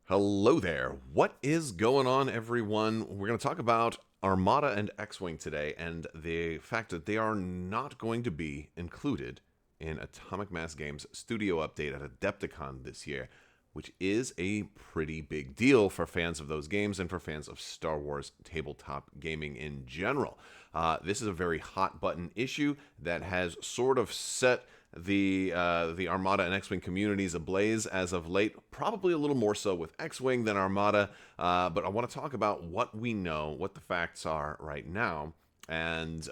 Hello there. What is going on, everyone? We're going to talk about Armada and X-Wing today, and the fact that they are not going to be included in Atomic Mass Games' studio update at Adepticon this year, which is a pretty big deal for fans of those games and for fans of Star Wars tabletop gaming in general. This is a very hot button issue that has sort of set the Armada and X-Wing communities ablaze as of late, probably a little more so with X-Wing than Armada, but I want to talk about what we know, what the facts are right now, and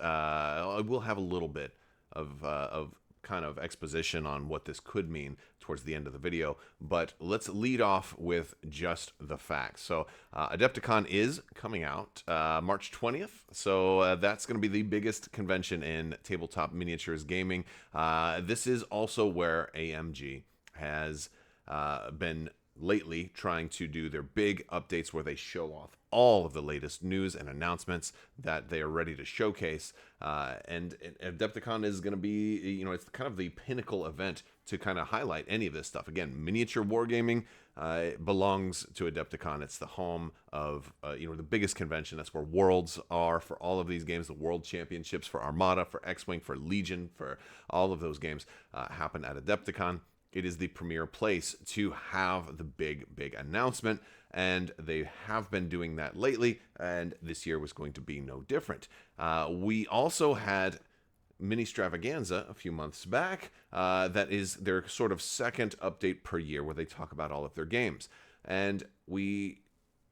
we'll have a little bit of kind of exposition on what this could mean towards the end of the video, but let's lead off with just the facts. So Adepticon is coming out March 20th, so that's going to be the biggest convention in tabletop miniatures gaming. This is also where AMG has been lately trying to do their big updates where they show off all of the latest news and announcements that they are ready to showcase. And Adepticon is going to be, it's kind of the pinnacle event to kind of highlight any of this stuff. Again, miniature wargaming belongs to Adepticon. It's the home of, the biggest convention. That's where Worlds are for all of these games. The World Championships for Armada, for X-Wing, for Legion, for all of those games happen at Adepticon. It is the premier place to have the big announcement, and they have been doing that lately, and this year was going to be no different. We also had Mini Stravaganza a few months back. That is their sort of second update per year where they talk about all of their games. And we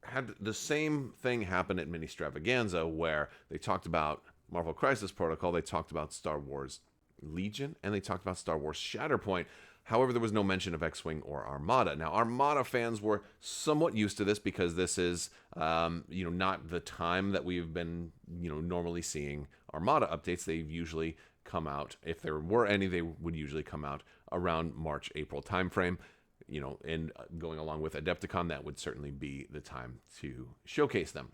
had the same thing happen at Mini Stravaganza where they talked about Marvel Crisis Protocol, they talked about Star Wars Legion, and they talked about Star Wars Shatterpoint. However, there was no mention of X-Wing or Armada. Now, Armada fans were somewhat used to this because this is, not the time that we've been, normally seeing Armada updates. They usually come out, if there were any, they would usually come out around March, April timeframe. And going along with Adepticon, that would certainly be the time to showcase them.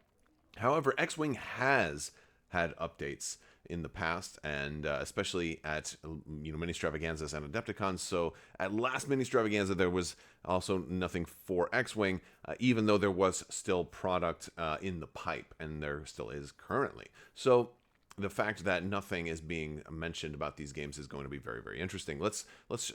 However, X-Wing has had updates in the past, and especially at Mini Stravaganzas and Adepticons. So at last Mini Stravaganza, there was also nothing for X-Wing, even though there was still product in the pipe, and there still is currently. So the fact that nothing is being mentioned about these games is going to be very, very interesting. Let's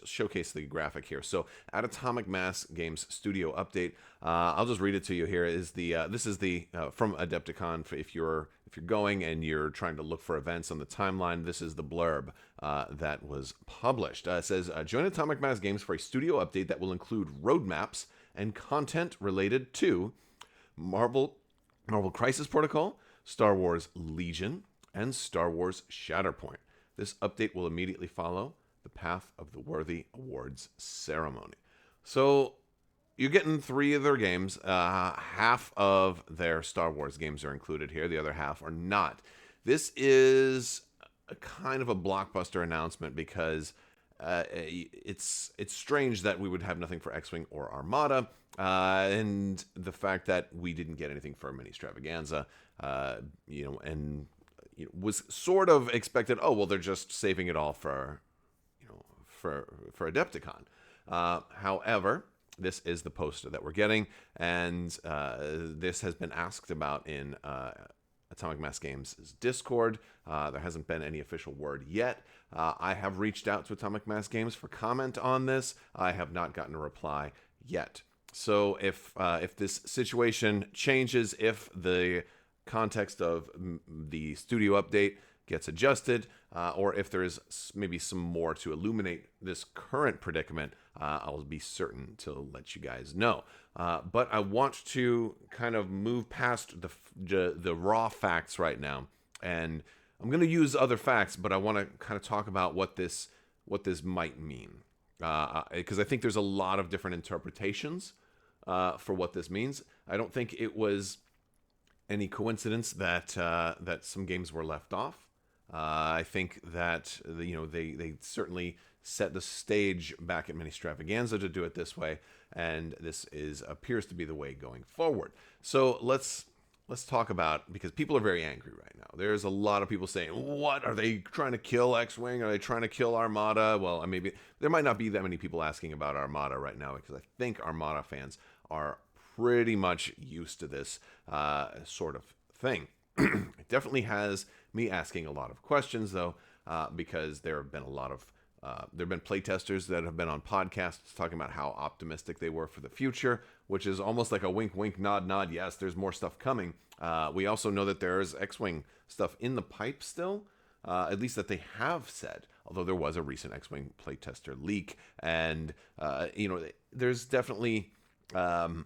showcase the graphic here. So at Atomic Mass Games Studio Update, I'll just read it to you here. This is the from Adepticon. If you're going and you're trying to look for events on the timeline, this is the blurb that was published. It says, join Atomic Mass Games for a studio update that will include roadmaps and content related to Marvel Crisis Protocol, Star Wars Legion, and Star Wars Shatterpoint. This update will immediately follow the Path of the Worthy Awards ceremony. So you're getting 3 of their games. Half of their Star Wars games are included here. The other half are not. This is a kind of a blockbuster announcement because it's strange that we would have nothing for X-Wing or Armada, and the fact that we didn't get anything for Mini Stravaganza, was sort of expected. Oh, well, they're just saving it all for Adepticon. However, this is the poster that we're getting, and this has been asked about in Atomic Mass Games' Discord. There hasn't been any official word yet. I have reached out to Atomic Mass Games for comment on this. I have not gotten a reply yet. So if this situation changes, if the context of the studio update gets adjusted, or if there is maybe some more to illuminate this current predicament, I'll be certain to let you guys know. But I want to kind of move past the raw facts right now, and I'm going to use other facts, but I want to kind of talk about what this might mean, because I think there's a lot of different interpretations for what this means. I don't think it was any coincidence that some games were left off. I think that they certainly set the stage back at Mini Stravaganza to do it this way, and this appears to be the way going forward. So let's talk about, because people are very angry right now. There's a lot of people saying, "What are they trying to kill X-Wing? Are they trying to kill Armada?" Well, maybe there might not be that many people asking about Armada right now, because I think Armada fans are pretty much used to this sort of thing. It definitely has me asking a lot of questions, though, because there have been a lot of there have been playtesters that have been on podcasts talking about how optimistic they were for the future, which is almost like a wink, wink, nod, nod. Yes, there's more stuff coming. We also know that there's X-Wing stuff in the pipe still, at least that they have said, although there was a recent X-Wing playtester leak. And, there's definitely, a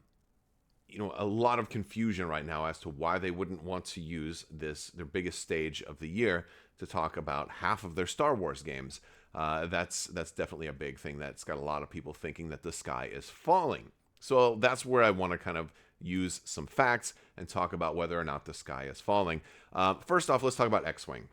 lot of confusion right now as to why they wouldn't want to use their biggest stage of the year, to talk about half of their Star Wars games. That's definitely a big thing that's got a lot of people thinking that the sky is falling. So that's where I want to kind of use some facts and talk about whether or not the sky is falling. First off, let's talk about X-Wing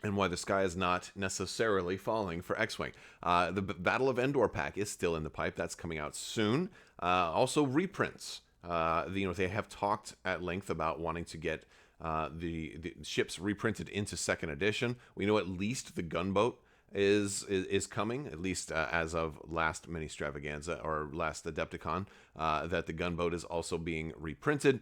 and why the sky is not necessarily falling for X-Wing. The Battle of Endor pack is still in the pipe. That's coming out soon. Also, reprints. They have talked at length about wanting to get the ships reprinted into second edition. We know at least the gunboat is coming, at least as of last mini extravaganza or last Adepticon, that the gunboat is also being reprinted.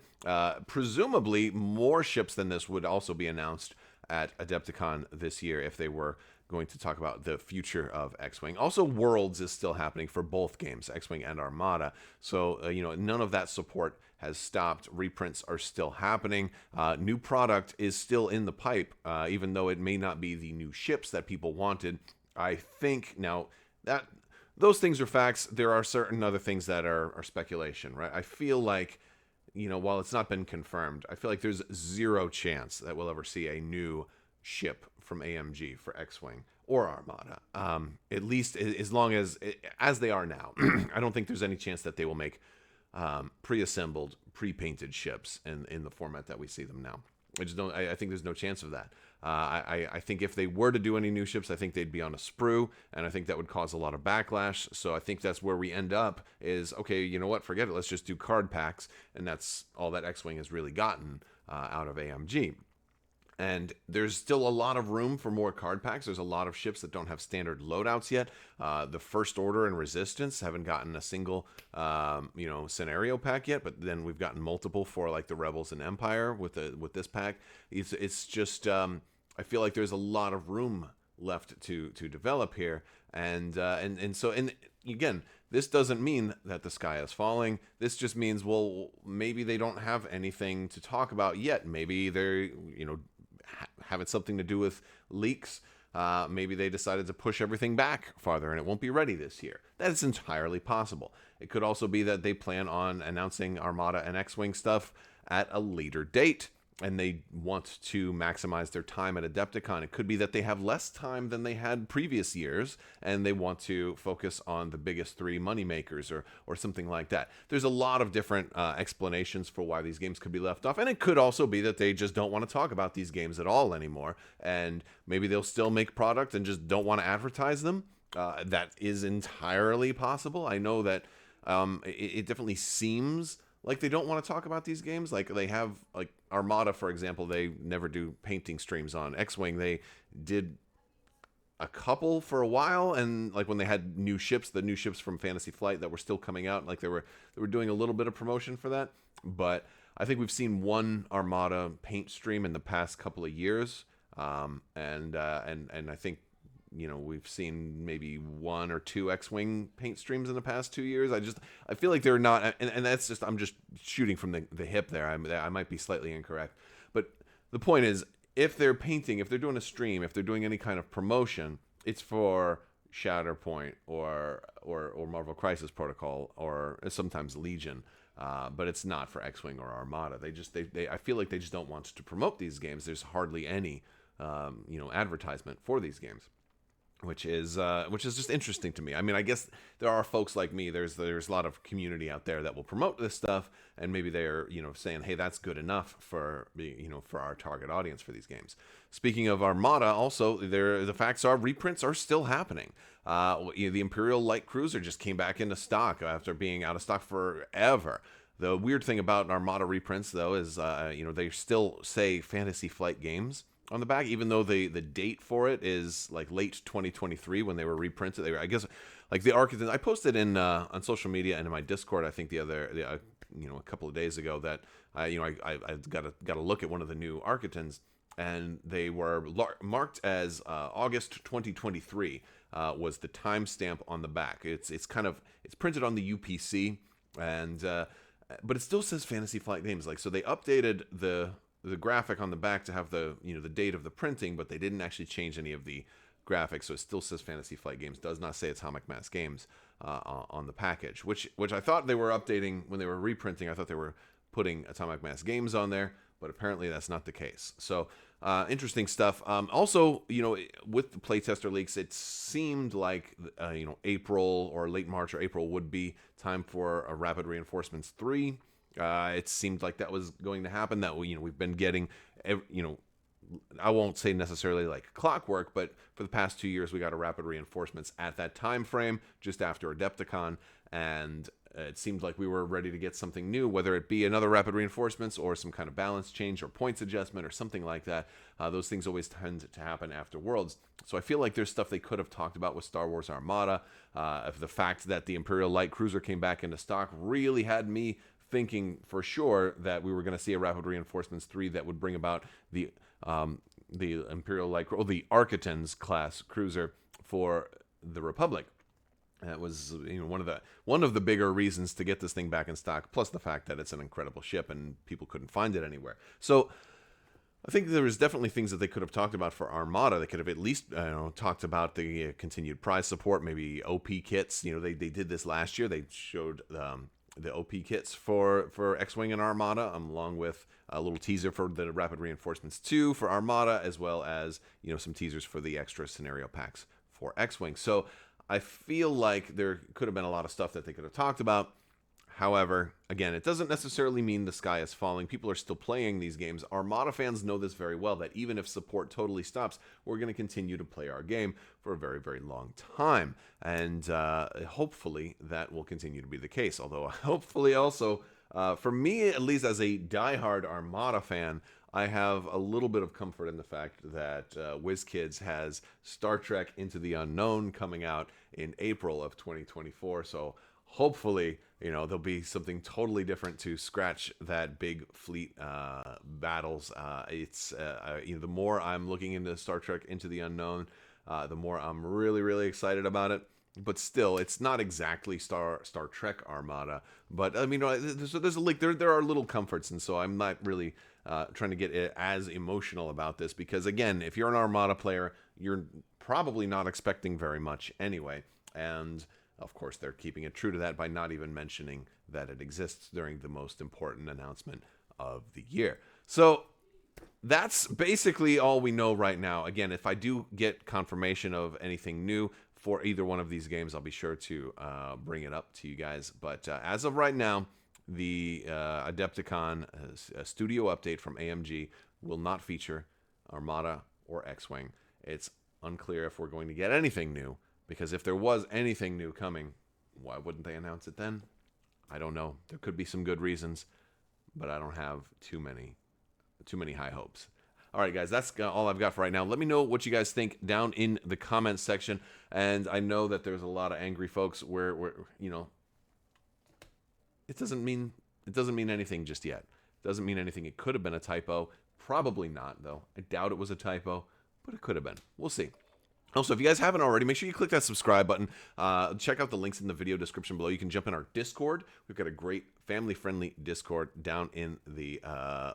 Presumably, more ships than this would also be announced at Adepticon this year if they were going to talk about the future of X-Wing. Also, Worlds is still happening for both games, X-Wing and Armada. So, none of that support has stopped. Reprints are still happening. New product is still in the pipe, even though it may not be the new ships that people wanted. I think now that those things are facts, there are certain other things that are speculation, right? I feel like, while it's not been confirmed, I feel like there's zero chance that we'll ever see a new ship from AMG for X-Wing or Armada, at least as long as they are now. I don't think there's any chance that they will make pre-assembled, pre-painted ships in the format that we see them now. I think there's no chance of that. I think if they were to do any new ships, I think they'd be on a sprue, and I think that would cause a lot of backlash. So I think that's where we end up is, okay, you know what, forget it. Let's just do card packs, and that's all that X-Wing has really gotten out of AMG. And there's still a lot of room for more card packs. There's a lot of ships that don't have standard loadouts yet. The First Order and Resistance haven't gotten a single, scenario pack yet. But then we've gotten multiple for like the Rebels and Empire with this pack. It's just I feel like there's a lot of room left to develop here. And again, this doesn't mean that the sky is falling. This just means, well, maybe they don't have anything to talk about yet. Maybe they're having something to do with leaks. Maybe they decided to push everything back farther and it won't be ready this year. That is entirely possible. It could also be that they plan on announcing Armada and X-Wing stuff at a later date, and they want to maximize their time at Adepticon. It could be that they have less time than they had previous years, and they want to focus on the biggest three moneymakers or something like that. There's a lot of different explanations for why these games could be left off, and it could also be that they just don't want to talk about these games at all anymore, and maybe they'll still make product and just don't want to advertise them. That is entirely possible. I know that it definitely seems like they don't want to talk about these games. Like they have, like Armada, for example, they never do painting streams on. X-Wing, they did a couple for a while, and like when they had new ships, the new ships from Fantasy Flight that were still coming out, like they were doing a little bit of promotion for that. But I think we've seen one Armada paint stream in the past couple of years, and I think we've seen maybe one or two X-Wing paint streams in the past 2 years. I feel like they're not, and that's just, I'm just shooting from the hip there. I might be slightly incorrect, but the point is, if they're painting, if they're doing a stream, if they're doing any kind of promotion, it's for Shatterpoint or Marvel Crisis Protocol or sometimes Legion. But it's not for X-Wing or Armada. I feel like they just don't want to promote these games. There's hardly any, advertisement for these games. Which is just interesting to me. I mean, I guess there are folks like me. There's a lot of community out there that will promote this stuff, and maybe they're saying, hey, that's good enough for for our target audience for these games. Speaking of Armada, also the facts are reprints are still happening. The Imperial Light Cruiser just came back into stock after being out of stock forever. The weird thing about Armada reprints, though, is they still say Fantasy Flight Games on the back, even though the date for it is like late 2023 when they were reprinted. I guess like the architect, I posted in on social media and in my Discord, I think a couple of days ago that I got a look at one of the new Architons, and they were marked as August 2023 was the timestamp on the back. It's printed on the UPC, and but it still says Fantasy Flight Games. Like, so they updated the graphic on the back to have the the date of the printing, but they didn't actually change any of the graphics, so it still says Fantasy Flight Games. Does not say Atomic Mass Games on the package, which I thought they were updating when they were reprinting. I thought they were putting Atomic Mass Games on there, but apparently that's not the case. So interesting stuff. Also, with the playtester leaks, it seemed like April or late March or April would be time for a Rapid Reinforcements 3. It seemed like that was going to happen. That we've been getting, I won't say necessarily like clockwork, but for the past 2 years we got a Rapid Reinforcements at that time frame, just after Adepticon, and it seemed like we were ready to get something new, whether it be another Rapid Reinforcements or some kind of balance change or points adjustment or something like that. Those things always tend to happen after Worlds. So I feel like there's stuff they could have talked about with Star Wars Armada. If the fact that the Imperial Light Cruiser came back into stock really had me thinking for sure that we were going to see a Rapid Reinforcements 3 that would bring about the Imperial Light, or the Architons class cruiser for the Republic. That was one of the bigger reasons to get this thing back in stock, plus the fact that it's an incredible ship and people couldn't find it anywhere. So I think there was definitely things that they could have talked about for Armada. They could have at least talked about the continued prize support, maybe OP kits. They did this last year. They showed the OP kits for X-Wing and Armada, along with a little teaser for the Rapid Reinforcements 2 for Armada, as well as some teasers for the extra scenario packs for X-Wing. So I feel like there could have been a lot of stuff that they could have talked about. However, again, it doesn't necessarily mean the sky is falling. People are still playing these games. Armada fans know this very well, that even if support totally stops, we're going to continue to play our game for a very, very long time. And hopefully that will continue to be the case. Although hopefully also, for me, at least as a diehard Armada fan, I have a little bit of comfort in the fact that WizKids has Star Trek Into the Unknown coming out in April of 2024. So hopefully, there'll be something totally different to scratch that big fleet battles. The more I'm looking into Star Trek Into the Unknown, the more I'm really, really excited about it. But still, it's not exactly Star Trek Armada. But I mean, there's a link. There are little comforts, and so I'm not really trying to get as emotional about this, because again, if you're an Armada player, you're probably not expecting very much anyway. And of course, they're keeping it true to that by not even mentioning that it exists during the most important announcement of the year. So that's basically all we know right now. Again, if I do get confirmation of anything new for either one of these games, I'll be sure to bring it up to you guys. But as of right now, the Adepticon studio update from AMG will not feature Armada or X-Wing. It's unclear if we're going to get anything new, because if there was anything new coming, why wouldn't they announce it then? I don't know. There could be some good reasons, but I don't have too many high hopes. All right, guys, that's all I've got for right now. Let me know what you guys think down in the comments section. And I know that there's a lot of angry folks where it doesn't mean anything just yet. It doesn't mean anything. It could have been a typo. Probably not, though. I doubt it was a typo, but it could have been. We'll see. Also, if you guys haven't already, make sure you click that subscribe button. Check out the links in the video description below. You can jump in our Discord. We've got a great family-friendly Discord down in the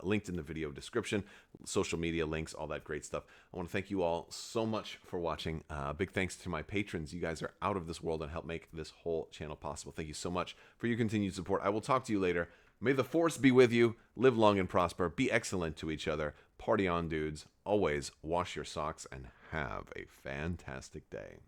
linked in the video description. Social media links, all that great stuff. I want to thank you all so much for watching. Big thanks to my patrons. You guys are out of this world and help make this whole channel possible. Thank you so much for your continued support. I will talk to you later. May the Force be with you. Live long and prosper. Be excellent to each other. Party on, dudes. Always wash your socks and have a fantastic day.